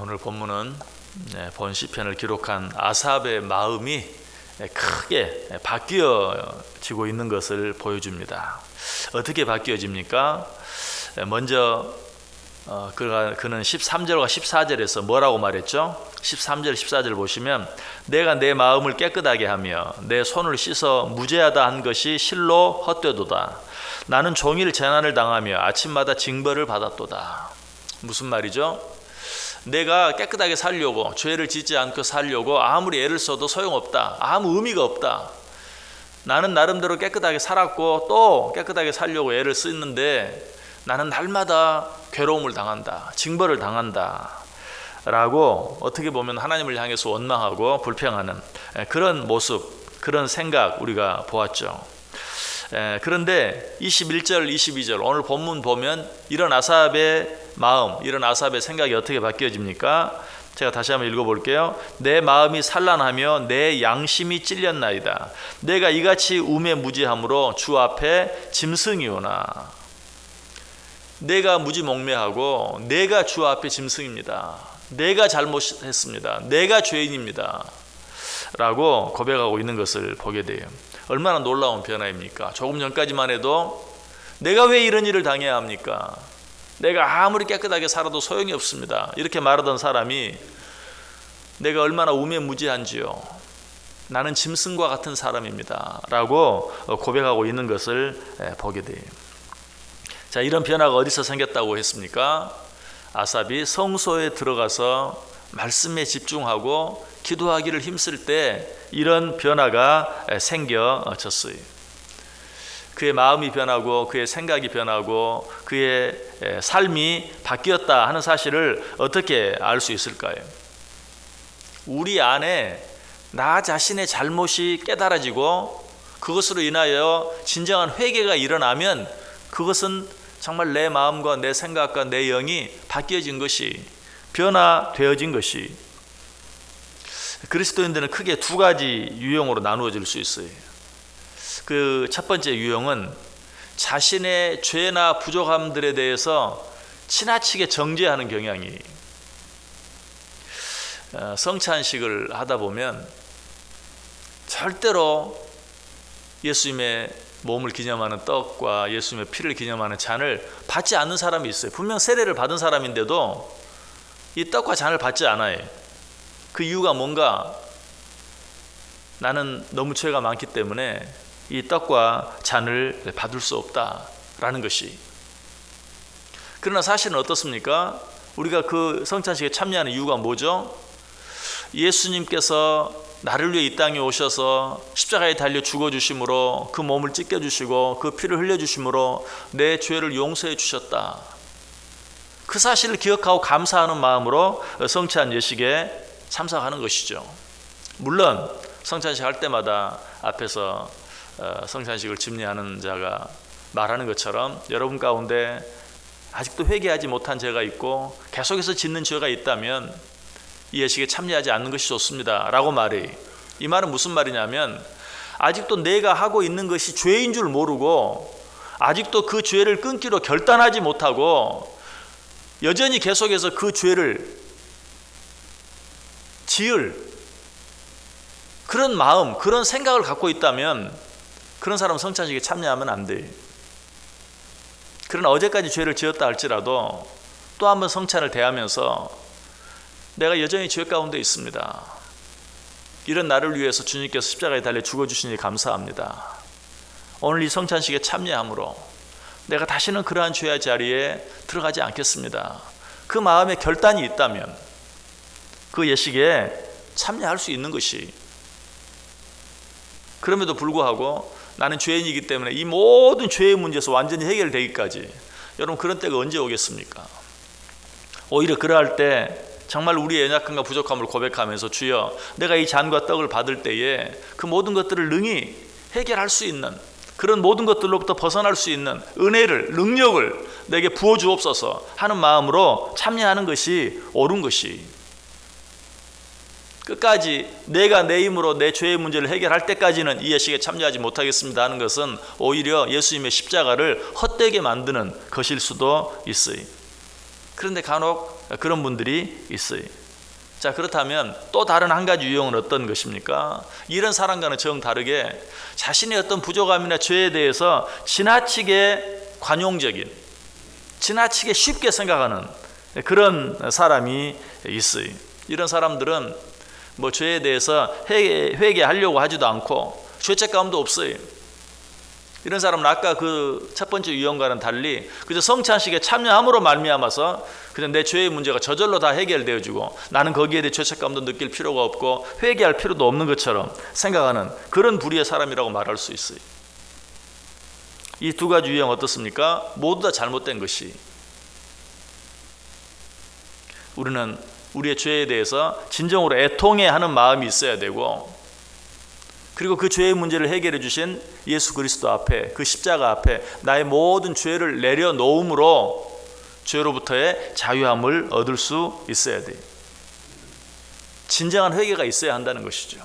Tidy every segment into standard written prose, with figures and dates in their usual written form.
오늘 본문은 본 시편을 기록한 아삽의 마음이 크게 바뀌어지고 있는 것을 보여줍니다. 어떻게 바뀌어집니까? 먼저 그는 13절과 14절에서 뭐라고 말했죠? 13절 14절 보시면 내가 내 마음을 깨끗하게 하며 내 손을 씻어 무죄하다 한 것이 실로 헛되도다. 나는 종일 재난을 당하며 아침마다 징벌을 받았도다. 무슨 말이죠? 내가 깨끗하게 살려고, 죄를 짓지 않고 살려고 아무리 애를 써도 소용없다. 아무 의미가 없다. 나는 나름대로 깨끗하게 살았고 또 깨끗하게 살려고 애를 쓰는데 나는 날마다 괴로움을 당한다. 징벌을 당한다. 라고 어떻게 보면 하나님을 향해서 원망하고 불평하는 그런 모습, 그런 생각 우리가 보았죠. 그런데 21절, 22절 오늘 본문 보면 이런 아삽의 마음, 이런 아삽의 생각이 어떻게 바뀌어집니까? 제가 다시 한번 읽어볼게요. 내 마음이 산란하며 내 양심이 찔렸나이다. 내가 이같이 우매무지함으로 주 앞에 짐승이오나. 내가 무지몽매하고 내가 주 앞에 짐승입니다. 내가 잘못했습니다. 내가 죄인입니다. 라고 고백하고 있는 것을 보게 돼요. 얼마나 놀라운 변화입니까? 조금 전까지만 해도 내가 왜 이런 일을 당해야 합니까? 내가 아무리 깨끗하게 살아도 소용이 없습니다. 이렇게 말하던 사람이 내가 얼마나 우매무지한지요. 나는 짐승과 같은 사람입니다. 라고 고백하고 있는 것을 보게 돼요. 자, 이런 변화가 어디서 생겼다고 했습니까? 아삽이 성소에 들어가서 말씀에 집중하고 기도하기를 힘쓸 때 이런 변화가 생겨졌어요. 그의 마음이 변하고 그의 생각이 변하고 그의 삶이 바뀌었다 하는 사실을 어떻게 알 수 있을까요? 우리 안에 나 자신의 잘못이 깨달아지고 그것으로 인하여 진정한 회개가 일어나면 그것은 정말 내 마음과 내 생각과 내 영이 바뀌어진 것이, 변화되어진 것이, 그리스도인들은 크게 두 가지 유형으로 나누어질 수 있어요. 그 첫 번째 유형은 자신의 죄나 부족함들에 대해서 지나치게 정죄하는 경향이, 성찬식을 하다 보면 절대로 예수님의 몸을 기념하는 떡과 예수님의 피를 기념하는 잔을 받지 않는 사람이 있어요. 분명 세례를 받은 사람인데도 이 떡과 잔을 받지 않아요. 그 이유가 뭔가? 나는 너무 죄가 많기 때문에 이 떡과 잔을 받을 수 없다라는 것이. 그러나 사실은 어떻습니까? 우리가 그 성찬식에 참여하는 이유가 뭐죠? 예수님께서 나를 위해 이 땅에 오셔서 십자가에 달려 죽어주심으로 그 몸을 찢겨주시고 그 피를 흘려주심으로 내 죄를 용서해 주셨다. 그 사실을 기억하고 감사하는 마음으로 성찬 예식에 참석하는 것이죠. 물론 성찬식 할 때마다 앞에서 성찬식을 집례하는 자가 말하는 것처럼 여러분 가운데 아직도 회개하지 못한 죄가 있고 계속해서 짓는 죄가 있다면 이 예식에 참여하지 않는 것이 좋습니다 라고 말해. 이 말은 무슨 말이냐면 아직도 내가 하고 있는 것이 죄인 줄 모르고 아직도 그 죄를 끊기로 결단하지 못하고 여전히 계속해서 그 죄를 지을 그런 마음, 그런 생각을 갖고 있다면 그런 사람은 성찬식에 참여하면 안 돼. 그러나 어제까지 죄를 지었다 할지라도 또 한 번 성찬을 대하면서 내가 여전히 죄 가운데 있습니다. 이런 나를 위해서 주님께서 십자가에 달려 죽어주시니 감사합니다. 오늘 이 성찬식에 참여함으로 내가 다시는 그러한 죄의 자리에 들어가지 않겠습니다. 그 마음에 결단이 있다면 그 예식에 참여할 수 있는 것이. 그럼에도 불구하고 나는 죄인이기 때문에 이 모든 죄의 문제에서 완전히 해결되기까지, 여러분 그런 때가 언제 오겠습니까? 오히려 그러할 때 정말 우리의 연약함과 부족함을 고백하면서 주여 내가 이 잔과 떡을 받을 때에 그 모든 것들을 능히 해결할 수 있는, 그런 모든 것들로부터 벗어날 수 있는 은혜를, 능력을 내게 부어주옵소서 하는 마음으로 참여하는 것이 옳은 것이, 끝까지 내가 내 힘으로 내 죄의 문제를 해결할 때까지는 이 예식에 참여하지 못하겠습니다 하는 것은 오히려 예수님의 십자가를 헛되게 만드는 것일 수도 있어요. 그런데 간혹 그런 분들이 있어요. 자, 그렇다면 또 다른 한 가지 유형은 어떤 것입니까? 이런 사람과는 정 다르게 자신의 어떤 부족함이나 죄에 대해서 지나치게 관용적인, 지나치게 쉽게 생각하는 그런 사람이 있어요. 이런 사람들은 뭐 죄에 대해서 회개하려고 하지도 않고 죄책감도 없어요. 이런 사람은 아까 그 첫 번째 유형과는 달리 그저 성찬식에 참여함으로 말미암아서 그냥 내 죄의 문제가 저절로 다 해결되어지고 나는 거기에 대해 죄책감도 느낄 필요가 없고 회개할 필요도 없는 것처럼 생각하는 그런 부류의 사람이라고 말할 수 있어요. 이 두 가지 유형 어떻습니까? 모두 다 잘못된 것이, 우리는 우리의 죄에 대해서 진정으로 애통해하는 마음이 있어야 되고, 그리고 그 죄의 문제를 해결해 주신 예수 그리스도 앞에, 그 십자가 앞에 나의 모든 죄를 내려놓음으로 죄로부터의 자유함을 얻을 수 있어야 돼요. 진정한 회개가 있어야 한다는 것이죠.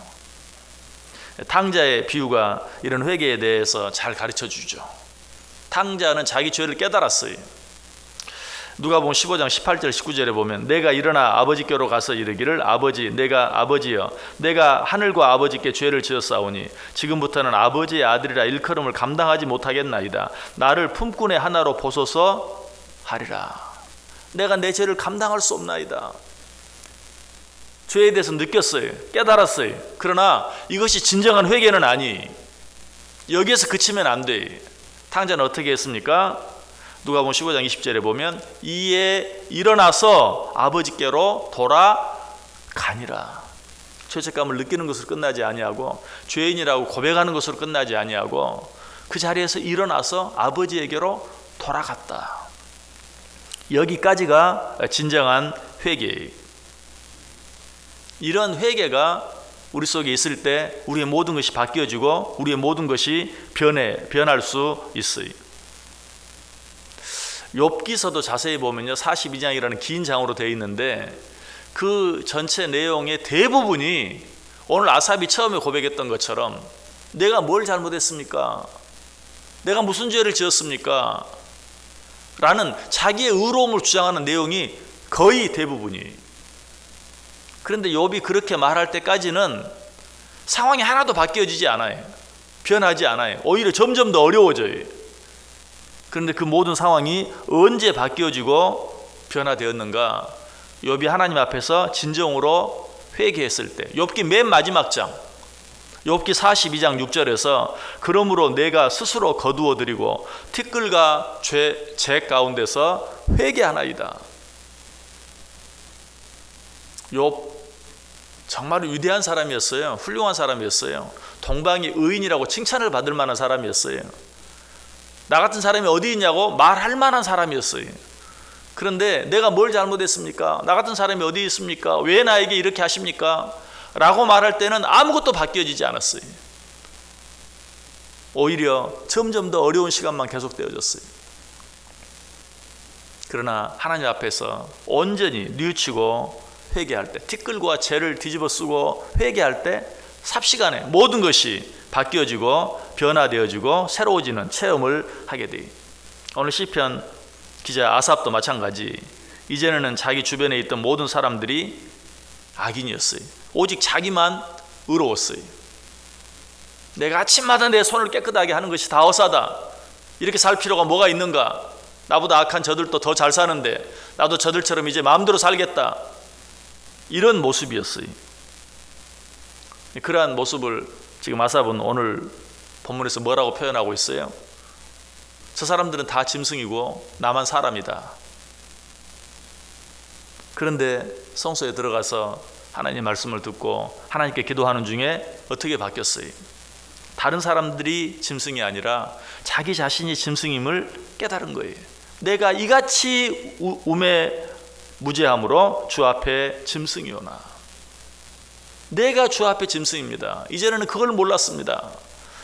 탕자의 비유가 이런 회개에 대해서 잘 가르쳐 주죠. 탕자는 자기 죄를 깨달았어요. 누가복음 15장 18절 19절에 보면 내가 일어나 아버지께로 가서 이르기를 아버지여 내가 하늘과 아버지께 죄를 지었사오니 지금부터는 아버지의 아들이라 일컬음을 감당하지 못하겠나이다. 나를 품꾼의 하나로 보소서 하리라. 내가 내 죄를 감당할 수 없나이다. 죄에 대해서 느꼈어요. 깨달았어요. 그러나 이것이 진정한 회개는 아니. 여기에서 그치면 안 돼. 탕자는 어떻게 했습니까? 누가복음 15장 20절에 보면 이에 일어나서 아버지께로 돌아가니라. 죄책감을 느끼는 것으로 끝나지 아니하고 죄인이라고 고백하는 것으로 끝나지 아니하고 그 자리에서 일어나서 아버지에게로 돌아갔다. 여기까지가 진정한 회개예요. 이런 회개가 우리 속에 있을 때 우리의 모든 것이 바뀌어지고 우리의 모든 것이 변할 수 있어요. 욥기서도 자세히 보면요, 42장이라는 긴 장으로 되어 있는데 그 전체 내용의 대부분이 오늘 아삽이 처음에 고백했던 것처럼 내가 뭘 잘못했습니까? 내가 무슨 죄를 지었습니까? 라는 자기의 의로움을 주장하는 내용이 거의 대부분이에요. 그런데 욥이 그렇게 말할 때까지는 상황이 하나도 바뀌어지지 않아요. 변하지 않아요. 오히려 점점 더 어려워져요. 그런데 그 모든 상황이 언제 바뀌어지고 변화되었는가? 욥이 하나님 앞에서 진정으로 회개했을 때, 욥기 맨 마지막 장, 욥기 42장 6절에서 그러므로 내가 스스로 거두어드리고 티끌과 죄 가운데서 회개하나이다. 욥 정말 위대한 사람이었어요. 훌륭한 사람이었어요. 동방이 의인이라고 칭찬을 받을 만한 사람이었어요. 나 같은 사람이 어디 있냐고 말할 만한 사람이었어요. 그런데 내가 뭘 잘못했습니까? 나 같은 사람이 어디 있습니까? 왜 나에게 이렇게 하십니까? 라고 말할 때는 아무것도 바뀌어지지 않았어요. 오히려 점점 더 어려운 시간만 계속되어졌어요. 그러나 하나님 앞에서 온전히 뉘우치고 회개할 때, 티끌과 죄를 뒤집어 쓰고 회개할 때 삽시간에 모든 것이 바뀌어지고 변화되어지고 새로워지는 체험을 하게 돼요. 오늘 시편 기자 아삽도 마찬가지. 이전에는 자기 주변에 있던 모든 사람들이 악인이었어요. 오직 자기만 의로웠어요. 내가 아침마다 내 손을 깨끗하게 하는 것이 다 어사다. 이렇게 살 필요가 뭐가 있는가? 나보다 악한 저들도 더 잘 사는데 나도 저들처럼 이제 마음대로 살겠다. 이런 모습이었어요. 그러한 모습을 지금 아삽은 오늘 본문에서 뭐라고 표현하고 있어요? 저 사람들은 다 짐승이고 나만 사람이다. 그런데 성소에 들어가서 하나님 말씀을 듣고 하나님께 기도하는 중에 어떻게 바뀌었어요? 다른 사람들이 짐승이 아니라 자기 자신이 짐승임을 깨달은 거예요. 내가 이같이 우매무죄함으로 주 앞에 짐승이오나. 내가 주 앞에 짐승입니다. 이전에는 그걸 몰랐습니다.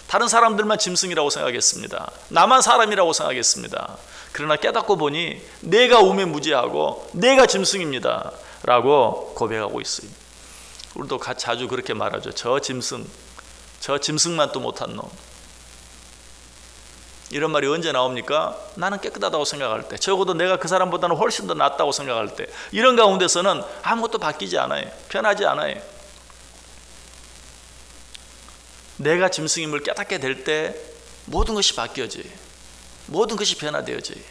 다른 사람들만 짐승이라고 생각했습니다. 나만 사람이라고 생각했습니다. 그러나 깨닫고 보니 내가 우매무죄하고 내가 짐승입니다 라고 고백하고 있어요. 우리도 자주 그렇게 말하죠. 저 짐승만 또 못한 놈. 이런 말이 언제 나옵니까? 나는 깨끗하다고 생각할 때, 적어도 내가 그 사람보다는 훨씬 더 낫다고 생각할 때, 이런 가운데서는 아무것도 바뀌지 않아요. 변하지 않아요. 내가 짐승임을 깨닫게 될 때 모든 것이 바뀌어져요. 모든 것이 변화되어져요.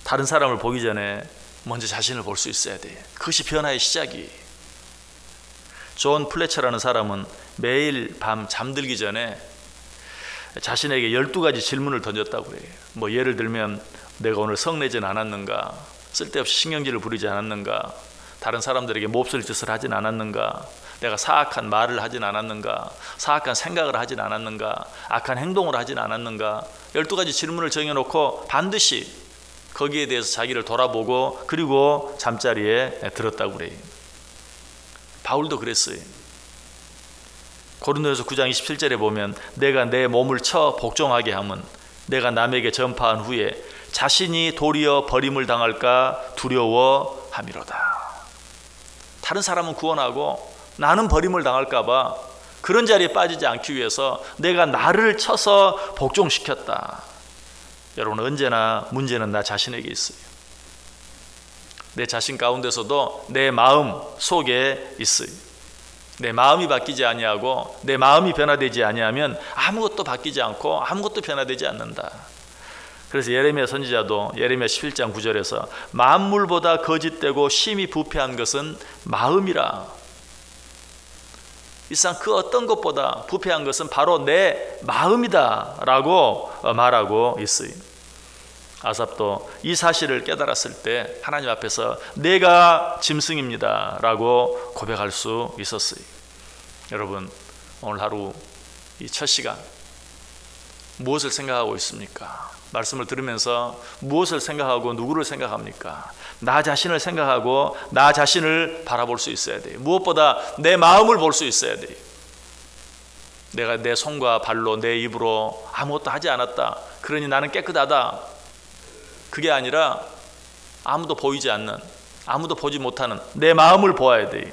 다른 사람을 보기 전에 먼저 자신을 볼 수 있어야 돼요. 그것이 변화의 시작이에요. 존 플래처라는 사람은 매일 밤 잠들기 전에 자신에게 12가지 질문을 던졌다고 그래요. 뭐 예를 들면 내가 오늘 성내진 않았는가, 쓸데없이 신경질을 부리지 않았는가, 다른 사람들에게 몹쓸 짓을 하진 않았는가, 내가 사악한 말을 하진 않았는가, 사악한 생각을 하진 않았는가, 악한 행동을 하진 않았는가, 12가지 질문을 정해놓고 반드시 거기에 대해서 자기를 돌아보고 그리고 잠자리에 들었다고 그래요. 바울도 그랬어요. 고린도전서 9장 27절에 보면 내가 내 몸을 쳐 복종하게 함은 내가 남에게 전파한 후에 자신이 도리어 버림을 당할까 두려워함이로다. 다른 사람은 구원하고 나는 버림을 당할까 봐 그런 자리에 빠지지 않기 위해서 내가 나를 쳐서 복종시켰다. 여러분, 언제나 문제는 나 자신에게 있어요. 내 자신 가운데서도 내 마음 속에 있어요. 내 마음이 바뀌지 아니하고 내 마음이 변화되지 아니하면 아무것도 바뀌지 않고 아무것도 변화되지 않는다. 그래서 예레미야 선지자도 예레미야 11장 9절에서 만물보다 거짓되고 심히 부패한 것은 마음이라. 일상 그 어떤 것보다 부패한 것은 바로 내 마음이다 라고 말하고 있어요. 아삽도 이 사실을 깨달았을 때 하나님 앞에서 내가 짐승입니다 라고 고백할 수 있었어요. 여러분, 오늘 하루 이 첫 시간 무엇을 생각하고 있습니까? 말씀을 들으면서 무엇을 생각하고 누구를 생각합니까? 나 자신을 생각하고 나 자신을 바라볼 수 있어야 돼요. 무엇보다 내 마음을 볼 수 있어야 돼요. 내가 내 손과 발로 내 입으로 아무것도 하지 않았다, 그러니 나는 깨끗하다, 그게 아니라 아무도 보이지 않는, 아무도 보지 못하는 내 마음을 보아야 돼요.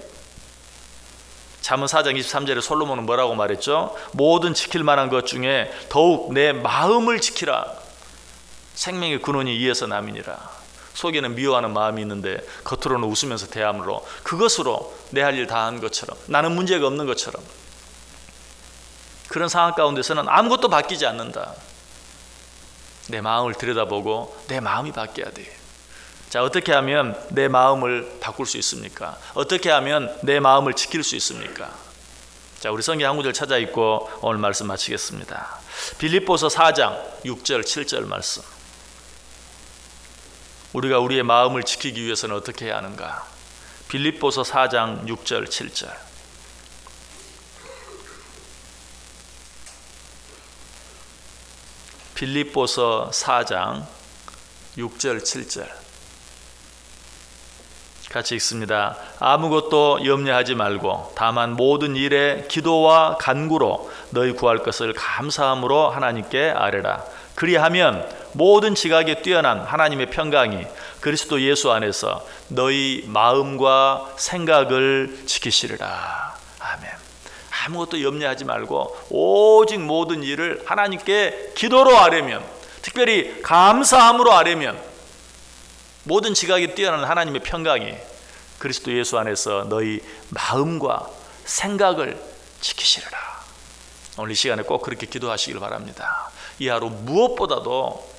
잠언 4장 23절에 솔로몬은 뭐라고 말했죠? 모든 지킬 만한 것 중에 더욱 내 마음을 지키라. 생명의 근원이 이에서 남이니라. 속에는 미워하는 마음이 있는데 겉으로는 웃으면서 대함으로 그것으로 내 할 일 다 한 것처럼, 나는 문제가 없는 것처럼, 그런 상황 가운데서는 아무것도 바뀌지 않는다. 내 마음을 들여다보고 내 마음이 바뀌어야 돼요. 자, 어떻게 하면 내 마음을 바꿀 수 있습니까? 어떻게 하면 내 마음을 지킬 수 있습니까? 자, 우리 성경 한 구절 찾아 읽고 오늘 말씀 마치겠습니다. 빌립보서 4장 6절 7절 말씀. 우리가 우리의 마음을 지키기 위해서는 어떻게 해야 하는가? 빌립보서 4장 6절 7절. 빌립보서 4장 6절 7절 같이 읽습니다. 아무것도 염려하지 말고 다만 모든 일에 기도와 간구로 너희 구할 것을 감사함으로 하나님께 아뢰라. 그리하면 모든 지각에 뛰어난 하나님의 평강이 그리스도 예수 안에서 너희 마음과 생각을 지키시리라. 아멘. 아무것도 염려하지 말고 오직 모든 일을 하나님께 기도로 아뢰면, 특별히 감사함으로 아뢰면 모든 지각에 뛰어난 하나님의 평강이 그리스도 예수 안에서 너희 마음과 생각을 지키시리라. 오늘 이 시간에 꼭 그렇게 기도하시길 바랍니다. 이 하루 무엇보다도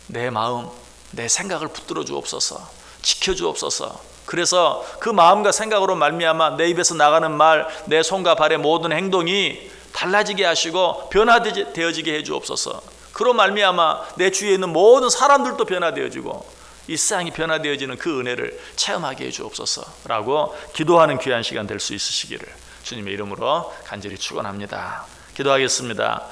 내 마음, 내 생각을 붙들어 주옵소서, 지켜 주옵소서. 그래서 그 마음과 생각으로 말미암아 내 입에서 나가는 말, 내 손과 발의 모든 행동이 달라지게 하시고 변화되어지게 해 주옵소서. 그로 말미암아 내 주위에 있는 모든 사람들도 변화되어지고 이 세상이 변화되어지는 그 은혜를 체험하게 해 주옵소서라고 기도하는 귀한 시간 될 수 있으시기를 주님의 이름으로 간절히 축원합니다. 기도하겠습니다.